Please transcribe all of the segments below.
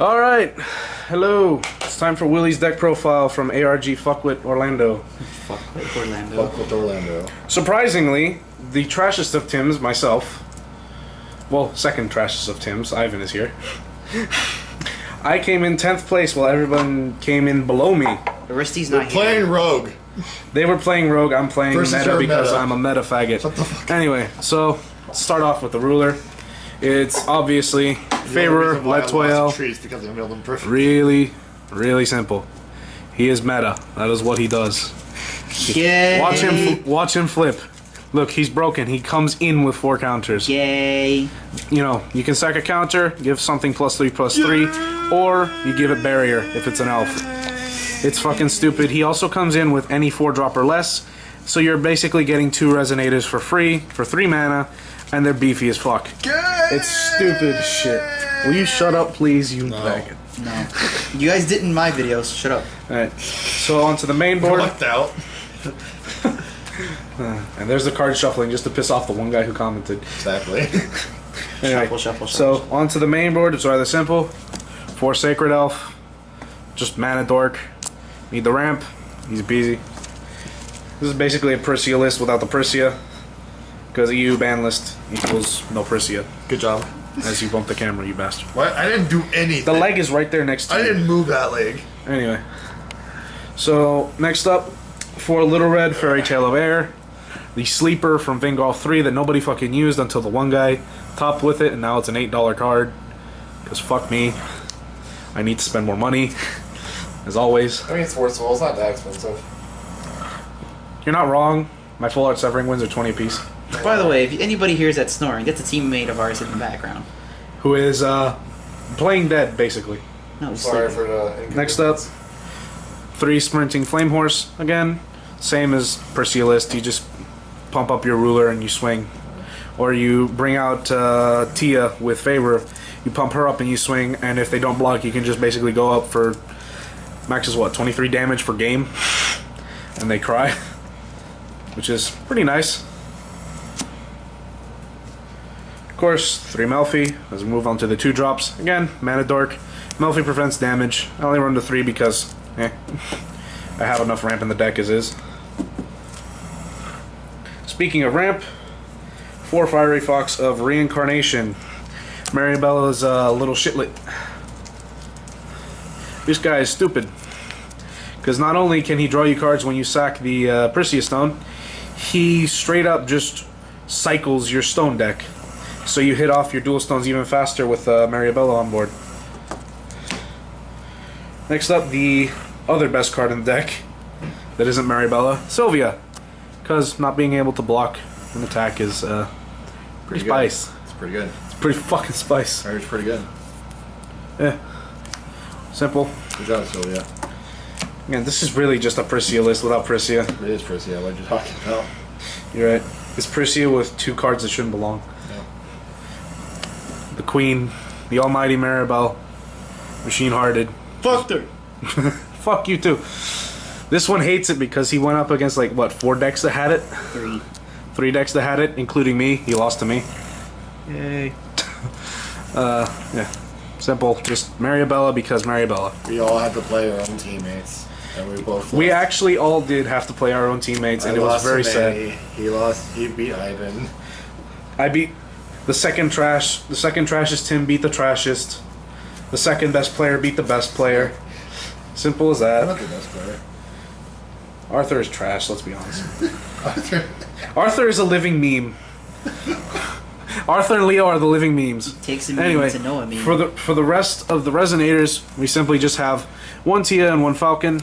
Alright, hello. It's time for Willie's deck profile from ARG Fuckwit Orlando. Fuckwit Orlando. Fuckwit Orlando. Surprisingly, the trashest of Tims, myself, well, second trashest of Tims, Ivan is here. I came in 10th place while everyone came in below me. Aristi's not here. Playing Rogue. They were playing Rogue, I'm playing meta because meta. I'm a meta faggot. Shut the fuck up. Anyway, so, let's start off with the ruler. It's obviously Faerur, Letoile. Really, really simple. He is meta. That is what he does. Yay. Watch him flip. Look, he's broken. He comes in with 4 counters. Yay. You know, you can sack a counter, give something +3/+3, or you give it barrier if it's an elf. It's fucking stupid. He also comes in with any 4-drop or less, so you're basically getting 2 Resonators for free for 3 mana, and they're beefy as fuck. It's stupid shit. Will you shut up, please, you faggot? No. You guys did in my videos. Shut up. Alright, so onto the main board. Lucked out. And there's the card shuffling just to piss off the one guy who commented. Exactly. Anyway, Shuffle. so onto the main board. It's rather simple. 4 Sacred Elf, just mana dork. Need the ramp. Easy peasy. This is basically a Prisia list without the Prisia, because EU ban list equals no Prisia. Good job. As you bump the camera, you bastard. What? I didn't do anything. The leg is right there next to I you. didn't move that leg. Anyway, so next up, for Little Red Fairy Tale of Air, the sleeper from Vingolf 3 that nobody fucking used until the one guy topped with it, and now it's an $8 card. Because fuck me, I need to spend more money, as always. I mean, it's worthwhile. It's not that expensive. You're not wrong. My full art severing wins are 20 apiece. By the way, if anybody hears that snoring, that's a teammate of ours in the background. Who is playing dead, basically. No, he's Sorry sleeping. for the Next up, 3 Sprinting Flame Horse. Again, same as Prisia list. You just pump up your ruler and you swing. Or you bring out Tia with Faerur. You pump her up and you swing, and if they don't block, you can just basically go up for max is what, 23 damage per game, and they cry, which is pretty nice. Of course, 3 Melfi as we move on to the 2 drops. Again, mana dork. Melfi prevents damage. I only run to 3 because I have enough ramp in the deck as is. Speaking of ramp, 4 Fiery Fox of Reincarnation. Maribella's little shitlet. This guy is stupid, because not only can he draw you cards when you sack the Prisia Stone, he straight up just cycles your stone deck, so you hit off your dual stones even faster with Mariabella on board. Next up, the other best card in the deck that isn't Mariabella, Sylvia, because not being able to block an attack is pretty spice. It's pretty good. It's pretty fucking spice. It's pretty good. Yeah. Simple. Good job, Sylvia. Man, this is really just a Prisia list without Prisia. It is Prisia. What are you talking about? You're right. It's Prisia with 2 cards that shouldn't belong. Yeah. The Queen, the Almighty Maribel, Machine-Hearted. Fucked her. Fuck you too. This one hates it because he went up against like what, 4 decks that had it? 3 decks that had it, including me. He lost to me. Yay. Yeah. Simple. Just Mariabella because Mariabella. We all had to play our own teammates, and we both lost. We actually all did have to play our own teammates, and it was very sad. He lost. He beat Ivan. I beat the second trash. The second trashest Tim beat the trashest. The second best player beat the best player. Simple as I'm that. not the best player. Arthur is trash, let's be honest. Arthur. Arthur is a living meme. Arthur and Leo are the living memes. Takes a meme Anyway, to know a meme. for the rest of the Resonators, we simply just have 1 Tia and 1 Falcon.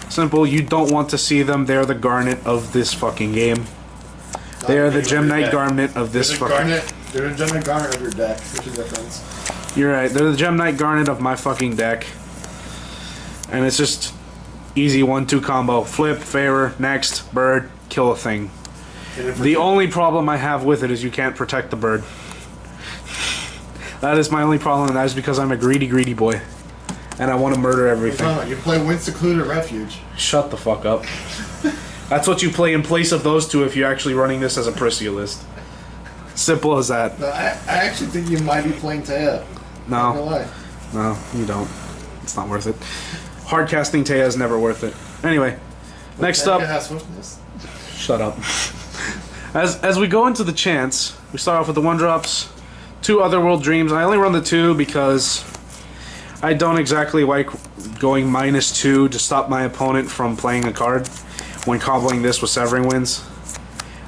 Simple, you don't want to see them. They're the Garnet of this fucking game. They are the Gem Knight Garnet of this fucking... They're the Gem Knight Garnet of your deck. What's the difference? You're right, they're the Gem Knight Garnet of my fucking deck. And it's just easy 1-2 combo. Flip, Faerur, next, bird, kill a thing. The only problem I have with it is you can't protect the bird. That is my only problem, and that is because I'm a greedy boy. And I want to murder everything. You play Wind Secluded Refuge. Shut the fuck up. That's what you play in place of those 2 if you're actually running this as a Prisia list. Simple as that. No, I actually think you might be playing Taya. No. Not gonna lie. No, you don't. It's not worth it. Hard casting Taya is never worth it. Anyway, next up. Has swiftness. Shut up. As we go into the chants, we start off with the 1-drops, 2 Otherworld Dreams. I only run the 2 because I don't exactly like going -2 to stop my opponent from playing a card when cobbling this with Severing Winds.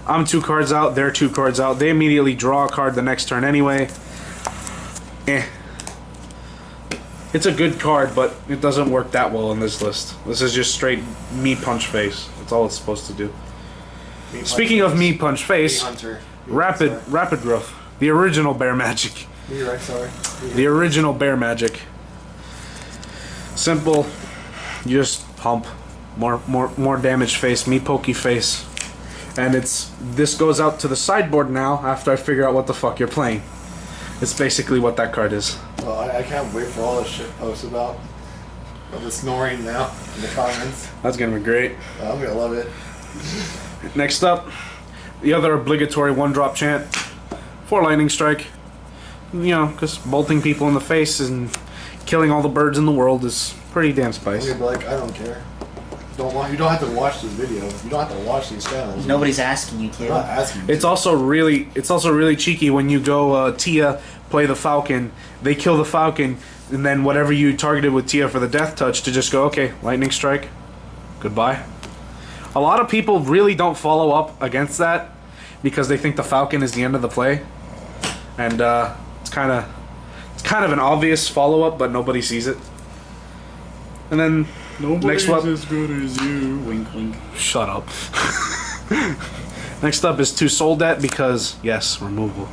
I'm 2 cards out, they're 2 cards out. They immediately draw a card the next turn anyway. It's a good card, but it doesn't work that well in this list. This is just straight me punch face. That's all it's supposed to do. Speaking of me punch face, rapid growth. The original bear magic. The original bear magic. Simple. You just pump. More damage face. Me pokey face. And this goes out to the sideboard now after I figure out what the fuck you're playing. It's basically what that card is. Well, I can't wait for all the shit posts about the snoring now in the comments. That's gonna be great. I'm gonna love it. Next up, the other obligatory 1-drop chant. 4 Lightning Strike. You know, because bolting people in the face and killing all the birds in the world is pretty damn spicy. You'd be like, I don't care. You don't have to watch this video. You don't have to watch these channels. Nobody's asking you, kid. I'm not asking you. It's also really cheeky when you go Tia, play the Falcon, they kill the Falcon, and then whatever you targeted with Tia for the death touch to just go, okay, Lightning Strike, goodbye. A lot of people really don't follow up against that because they think the Falcon is the end of the play, and it's kind of an obvious follow up, but nobody sees it. And then Nobody's as good as you. Wink, wink. Shut up. Next up is 2 Soul Debt because, yes, removal.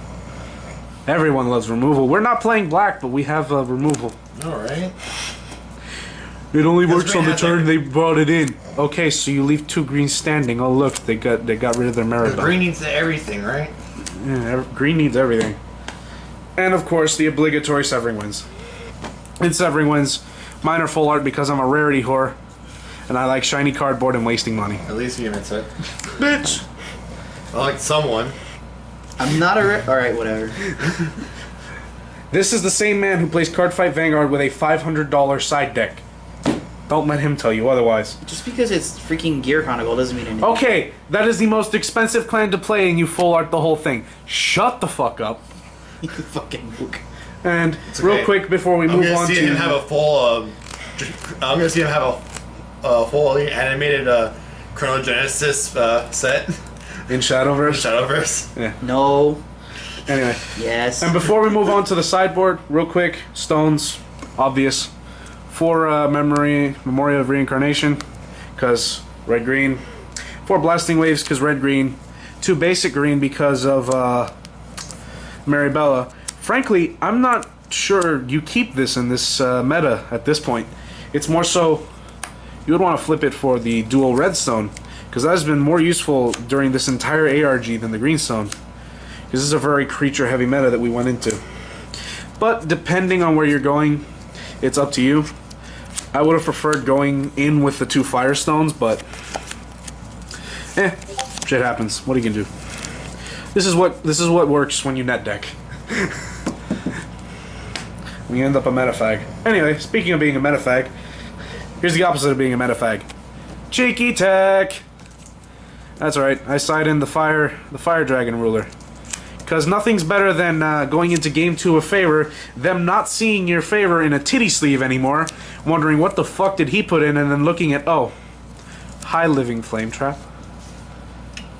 Everyone loves removal. We're not playing black, but we have removal. Alright. It only works on the turn they brought it in. Okay, so you leave 2 greens standing. Oh look, they got rid of their Maribel. Green needs everything, right? Yeah, green needs everything. And of course, the obligatory Severing Winds. In Severing Winds, mine are full art because I'm a rarity whore, and I like shiny cardboard and wasting money. At least he admits it. Bitch! I like someone. I'm not a... Alright, whatever. This is the same man who plays Cardfight Vanguard with a $500 side deck. Don't let him tell you otherwise. Just because it's freaking Gear Chronicle doesn't mean anything. Okay, that is the most expensive clan to play and you full art the whole thing. Shut the fuck up. You fucking book. And okay. Real quick before we move on to... I'm gonna see him have a full animated Chronogenesis set. In Shadowverse? Shadowverse. Yeah. No. Anyway. Yes. And before we move on to the sideboard, real quick, stones, obvious. 4 Memoria of Reincarnation, because red-green. 4 Blasting Waves, because red-green. 2 Basic Green, because of Maribella. Frankly, I'm not sure you keep this in this meta at this point. It's more so you would want to flip it for the dual redstone, because that has been more useful during this entire ARG than the greenstone. Because this is a very creature-heavy meta that we went into. But depending on where you're going, it's up to you. I would have preferred going in with the 2 Firestones, but shit happens. What are you gonna do? This is what works when you net deck. When you end up a metafag. Anyway, speaking of being a metafag, here's the opposite of being a metafag. Cheeky tech. That's right. I side in the fire dragon ruler. Because nothing's better than going into game 2 of Faerur, them not seeing your Faerur in a titty sleeve anymore, wondering what the fuck did he put in, and then looking at, oh, hi living flame trap.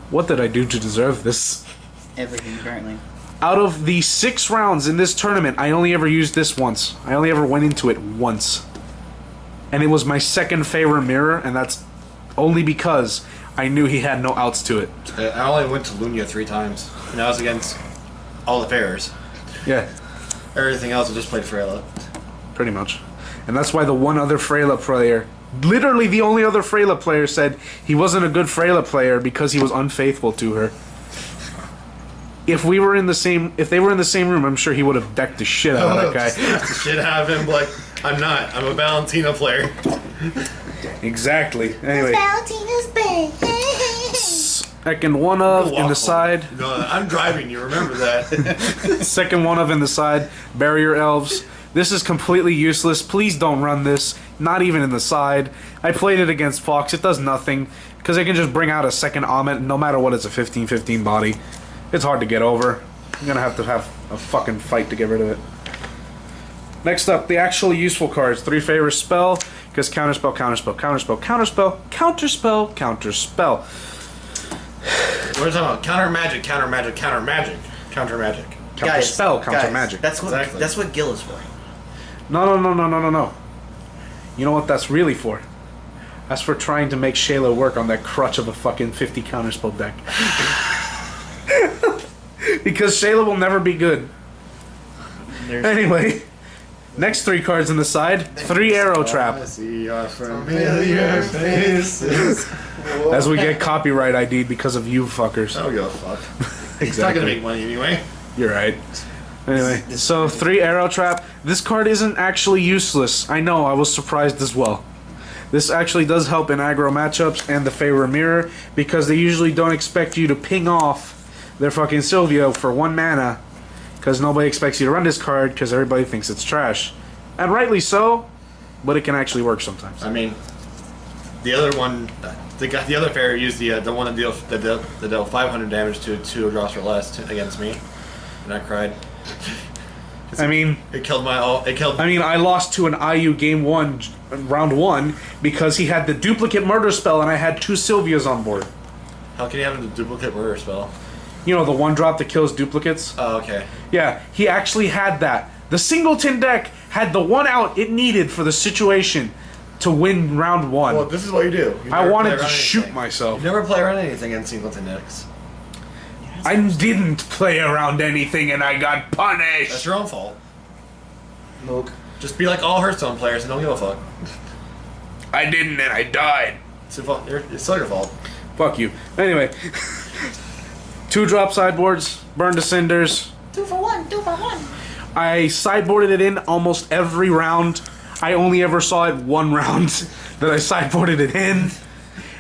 What did I do to deserve this? Everything, apparently. Out of the 6 rounds in this tournament, I only ever used this once. I only ever went into it once. And it was my second Faerur mirror, and that's only because I knew he had no outs to it. I only went to Lunia 3 times, and that was against all the Faerurs. Yeah. Everything else I just played Freyla. Pretty much. And that's why the one other Freyla player, literally the only other Freyla player, said he wasn't a good Freyla player because he was unfaithful to her. If they were in the same room, I'm sure he would have decked the shit out of that guy. Smacked the shit out of him, like, I'm a Valentina player. Exactly. Anyway. Valentina's bae. Second one of in the side. No, I'm driving, you remember that. Second one of in the side. Barrier Elves. This is completely useless. Please don't run this. Not even in the side. I played it against Fox. It does nothing. Because I can just bring out a second Amit, no matter what, it's a 15-15 body. It's hard to get over. I'm going to have a fucking fight to get rid of it. Next up, the actually useful cards. 3 Faerur spell, because counterspell, counterspell, counterspell, counterspell, counterspell, counterspell. What are you talking about? Counter magic, counter magic, counter magic, counter magic. Counter spell, counter guys, magic. That's what Exactly. that's what Gil is for. No. You know what that's really for? That's for trying to make Shayla work on that crutch of a fucking 50 counterspell deck. Because Shayla will never be good. Anyway, next 3 cards in the side. 3 Arrow Trap. I see your familiar faces. As we get copyright ID'd because of you fuckers. I don't give a fuck. He's not gonna make money anyway. You're right. Anyway, so 3 Arrow Trap. This card isn't actually useless. I know, I was surprised as well. This actually does help in aggro matchups and the Faerur Mirror, because they usually don't expect you to ping off their fucking Sylvia for 1 mana, because nobody expects you to run this card because everybody thinks it's trash. And rightly so, but it can actually work sometimes. I mean, the other one, the other Faerur used the one that dealt 500 damage to 2 drops or less against me, and I cried. I mean, It killed my all. It killed. I mean, I lost to an IU game 1, round 1, because he had the duplicate murder spell and I had 2 Sylvias on board. How can you have the duplicate murder spell? You know, the 1-drop that kills duplicates? Oh, okay. Yeah, he actually had that. The Singleton deck had the 1 out it needed for the situation to win round 1. Well, this is what you do. You I never wanted play to around shoot anything. myself. You never play around anything in singleton decks. I didn't play around anything and I got That's punished. your own fault. Moog. Just be like all Hearthstone players and don't give a fuck. I didn't and I died. It's still your fault. Fuck you. Anyway. 2-drop sideboards, burn to cinders. 2 for 1, 2 for 1. I sideboarded it in almost every round. I only ever saw it 1 round that I sideboarded it in.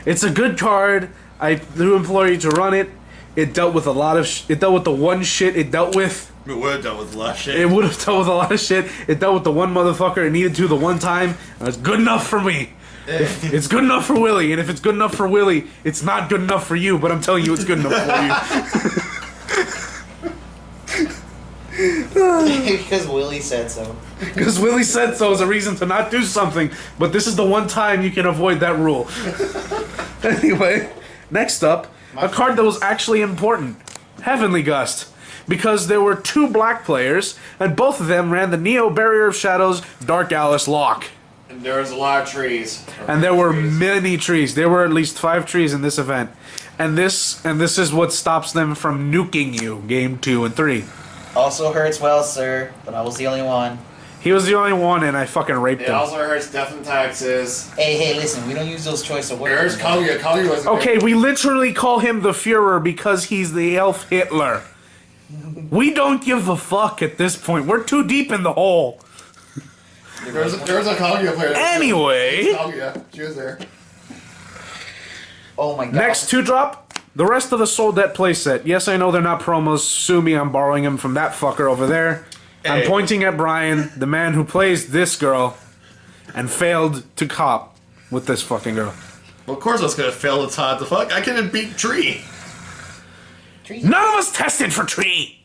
It's a good card. I do implore you to run it. It dealt with a lot of it dealt with the 1 shit it dealt with. It would have dealt with a lot of shit. It would have dealt with a lot of shit. It dealt with the 1 motherfucker it needed to the 1 time. And it's good enough for me. It's good enough for Willie, and if it's good enough for Willie, it's not good enough for you, but I'm telling you it's good enough for you. Because Willie said so. Because Willie said so is a reason to not do something, but this is the 1 time you can avoid that rule. Anyway, next up, a card that was actually important. Heavenly Gust. Because there were 2 black players, and both of them ran the Neo Barrier of Shadows Dark Alice lock. And there was a lot of trees. And there were many trees. There were at least 5 trees in this event. And this is what stops them from nuking you, game 2 and 3. Also hurts well, sir, but I was the only one. He was the only one, and I fucking raped It him. also hurts death and taxes. Hey, listen, we don't use those choice of words. There's Kaguya. Kaguya was Okay, we literally call him the Fuhrer because he's the elf Hitler. We don't give a fuck at this point. We're too deep in the hole. There was a Kaguya player. Anyway. Kaguya. She was there. Oh my god. Next 2-drop, the rest of the Soul Debt playset. Yes, I know they're not promos. Sue me, I'm borrowing them from that fucker over there. I'm Hey. pointing at Brian, the man who plays this girl, and failed to cop with this fucking girl. Well, of course I was gonna fail the Todd. The fuck? I couldn't beat Tree. None of us tested for Tree!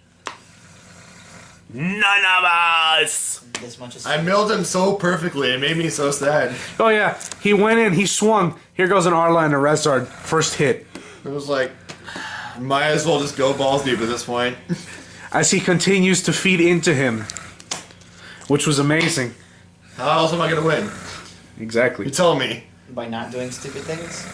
None of us! This much is I milled him so perfectly. It made me so sad. Oh yeah, he went in, he swung. Here goes an R-line and a Rezard. First hit. It was like, might as well just go balls deep at this point. As he continues to feed into him. Which was amazing. How else am I gonna win? Exactly. You tell me. by not doing stupid things.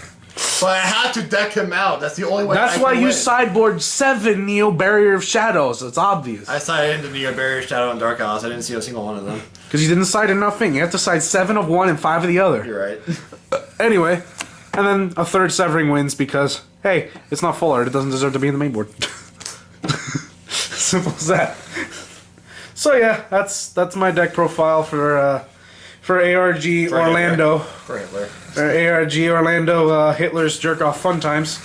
But I had to deck him out. That's the only way. That's I why can you win. sideboard 7 Neo Barrier of Shadows. It's obvious. I sided into Neo Barrier, Shadow, and Dark Alice. I didn't see a single one of them. Because you didn't side nothing. You have to side 7 of one and 5 of the other. You're right. Anyway, and then a third Severing wins because, hey, it's not full art. It doesn't deserve to be in the main board. Simple as that. So yeah, that's my deck profile for ARG Orlando. For Hitler. ARG Orlando Hitler's Jerk Off Fun Times.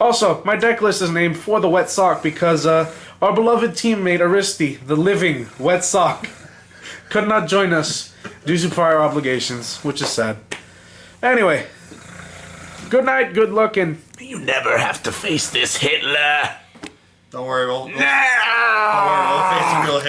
Also, my deck list is named For the Wet Sock because our beloved teammate Aristi, the living wet sock, could not join us due to prior obligations, which is sad. Anyway, good night, good luck, and you never have to face this Hitler. Don't worry, we'll face the real hit.